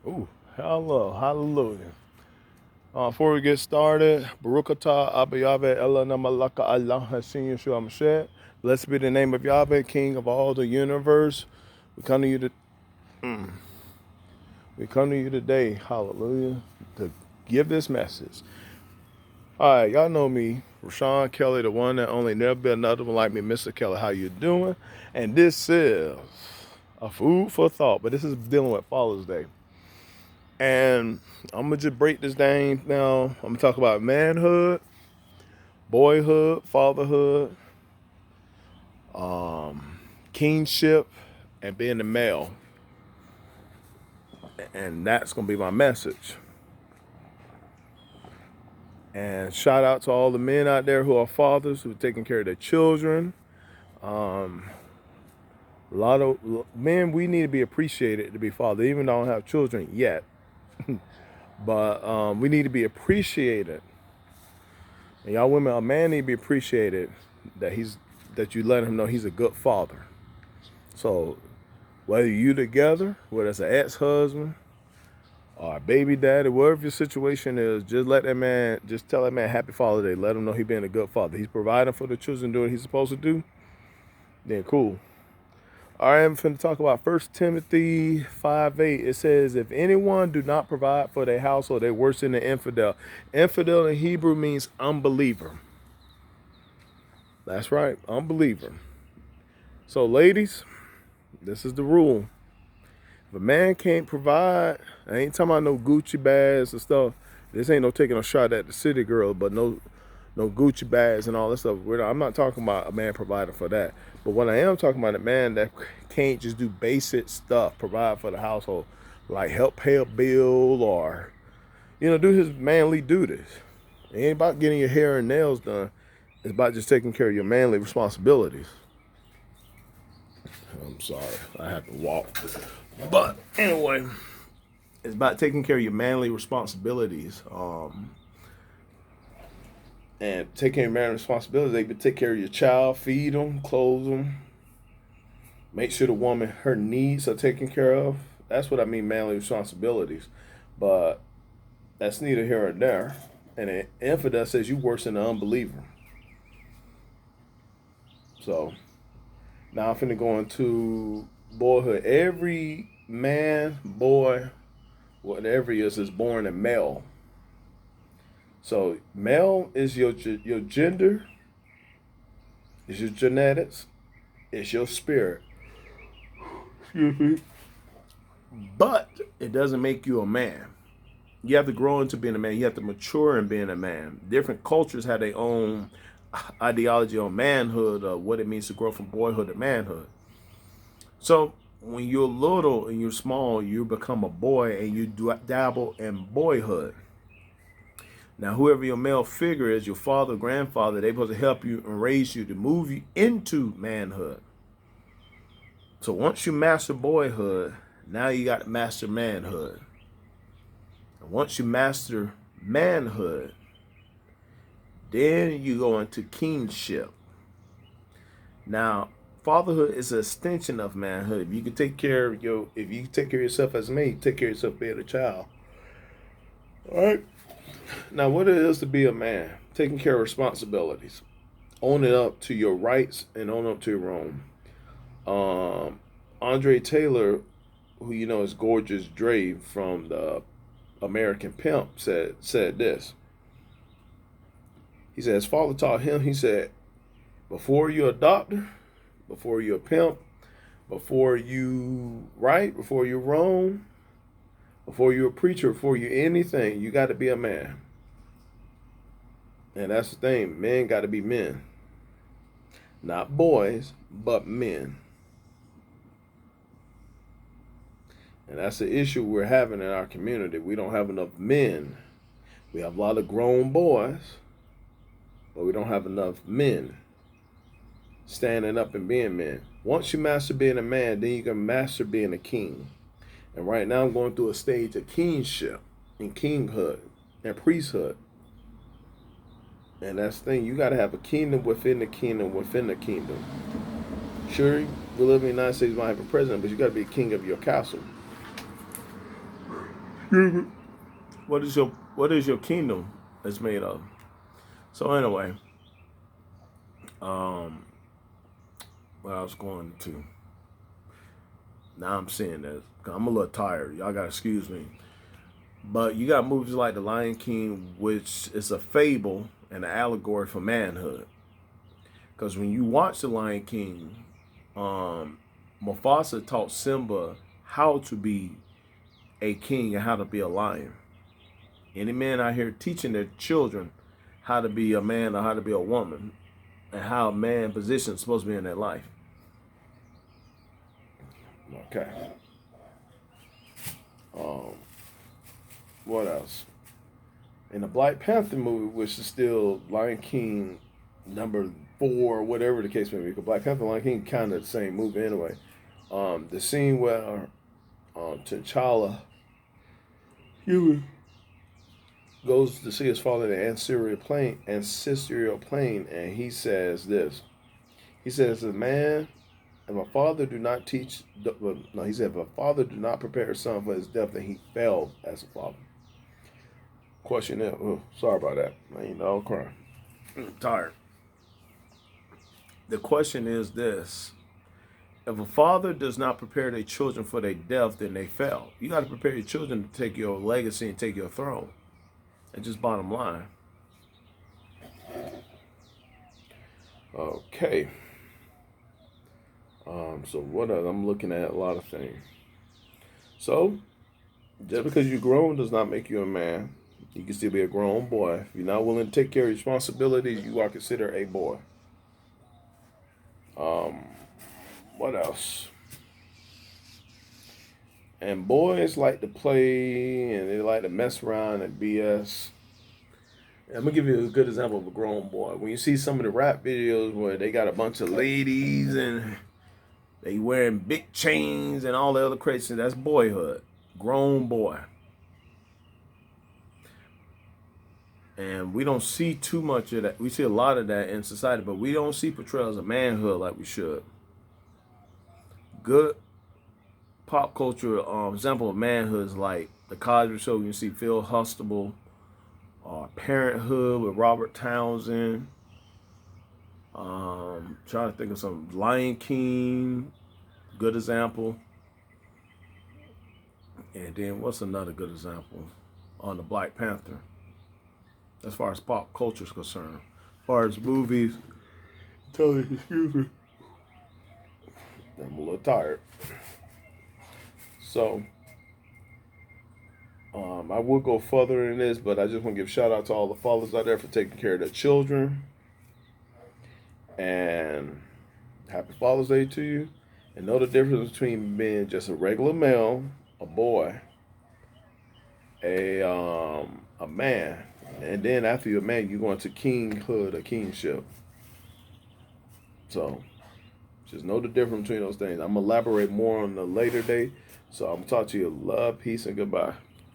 Ooh, hello, hallelujah. Before we get started, Barukata Abayave Ella Namalaka Allah Hasin Yeshua Mashiach. Blessed be the name of Yahweh, King of all the universe. We come to you to, we come to you today, hallelujah, to give this message. All right, y'all know me, Rashawn Kelly, the one that only never be another one like me, Mr. Kelly. How you doing? And this is a food for thought, but this is dealing with Father's Day. And I'm gonna just break this down now. I'm gonna talk about manhood, boyhood, fatherhood, kingship, and being a male. And that's gonna be my message. And shout out to all the men out there who are fathers who are taking care of their children. A lot of men, we need to be appreciated to be fathers, even though I don't have children yet. But we need to be appreciated. And y'all women, a man need to be appreciated that you let him know he's a good father. So whether you together, whether it's an ex-husband or a baby daddy, whatever your situation is, just tell that man happy Father's Day. Let him know he's being a good father. He's providing for the children, doing what he's supposed to do. Then cool. All right, I'm finna talk about 1 Timothy 5:8. It says, if anyone do not provide for their household, they're worse than the infidel. Infidel in Hebrew means unbeliever. That's right, unbeliever. So ladies, this is the rule. If a man can't provide, I ain't talking about no Gucci bags and stuff. This ain't no taking a shot at the city girl, but no Gucci bags and all that stuff. I'm not talking about a man providing for that. But what I am talking about, a man that can't just do basic stuff, provide for the household, like help pay a bill or, do his manly duties. It ain't about getting your hair and nails done. It's about just taking care of your manly responsibilities. I'm sorry, I have to walk. But anyway, it's about taking care of your manly responsibilities. And taking care of manly responsibilities, they can take care of your child, feed them, clothe them, make sure the woman, her needs are taken care of. That's what I mean, manly responsibilities. But that's neither here or there. And an infidel says you worse than an unbeliever. So now I'm finna go into boyhood. Every man, boy, whatever he is born a male. So male is your gender, is your genetics, it's your spirit. But it doesn't make you a man. You have to grow into being a man. You have to mature in being a man. Different cultures have their own ideology on manhood, what it means to grow from boyhood to manhood. So when you're little and you're small, you become a boy and you dabble in boyhood. Now, whoever your male figure is, your father, grandfather, they're supposed to help you and raise you to move you into manhood. So once you master boyhood, now you got to master manhood. And once you master manhood, then you go into kingship. Now, fatherhood is an extension of manhood. If you can take care of yourself as a man, you take care of yourself being a child. All right. Now, what it is to be a man, taking care of responsibilities, owning up to your rights and own up to your own. Andre Taylor, who is Gorgeous Dre from the American Pimp, said this. He said his father taught him, he said, before you're a doctor, before you're a pimp, before you right, before you're wrong, before you're a preacher, before you're anything, you got to be a man. And that's the thing. Men got to be men. Not boys, but men. And that's the issue we're having in our community. We don't have enough men. We have a lot of grown boys, but we don't have enough men standing up and being men. Once you master being a man, then you can master being a king. And right now I'm going through a stage of kingship and kinghood and priesthood. And that's the thing. You got to have a kingdom within the kingdom within the kingdom. Sure, we live in the United States, you might have a president, but you got to be a king of your castle. What is your kingdom is made of? So anyway, um, what I was going to. Now I'm saying that 'cause I'm a little tired. Y'all gotta excuse me. But you got movies like The Lion King, which is a fable and an allegory for manhood. Because when you watch The Lion King, Mufasa taught Simba how to be a king and how to be a lion. Any man out here teaching their children how to be a man or how to be a woman and how a man position is supposed to be in their life. Okay. Um, what else? In the Black Panther movie, which is still Lion King number 4, whatever the case may be, because Black Panther and Lion King kind of the same movie anyway. The scene where T'Challa goes to see his father in the ancestral plane, and he says this. He says, "A man, if a father do not teach, no, he said, if a father do not prepare his son for his death, then he failed as a father." Question is, oh, sorry about that. I ain't all crying. I'm tired. The question is this. If a father does not prepare their children for their death, then they fail. You got to prepare your children to take your legacy and take your throne. It's just bottom line. Okay. So what else? I'm looking at a lot of things. So, just because you're grown does not make you a man. You can still be a grown boy. If you're not willing to take care of responsibilities, you are considered a boy. Um, what else? And boys like to play and they like to mess around and BS. I'm gonna give you a good example of a grown boy. When you see some of the rap videos where they got a bunch of ladies and they wearing big chains and all the other crazy, that's boyhood. Grown boy. And we don't see too much of that. We see a lot of that in society, but we don't see portrayals of manhood like we should. Good pop culture example of manhood is like the Cosby Show. You see Phil Hustable, Parenthood with Robert Townsend. Trying to think of some Lion King, good example. And then what's another good example on the Black Panther? As far as pop culture is concerned, as far as movies, excuse me, I'm a little tired. So, I will go further in this, but I just want to give shout out to all the fathers out there for taking care of their children. And happy Father's Day to you. And know the difference between being just a regular male, a boy, a man, and then after you're a man, you go into kinghood or kingship. So just know the difference between those things. I'm gonna elaborate more on the later date. So I'm gonna talk to you. Love, peace, and goodbye.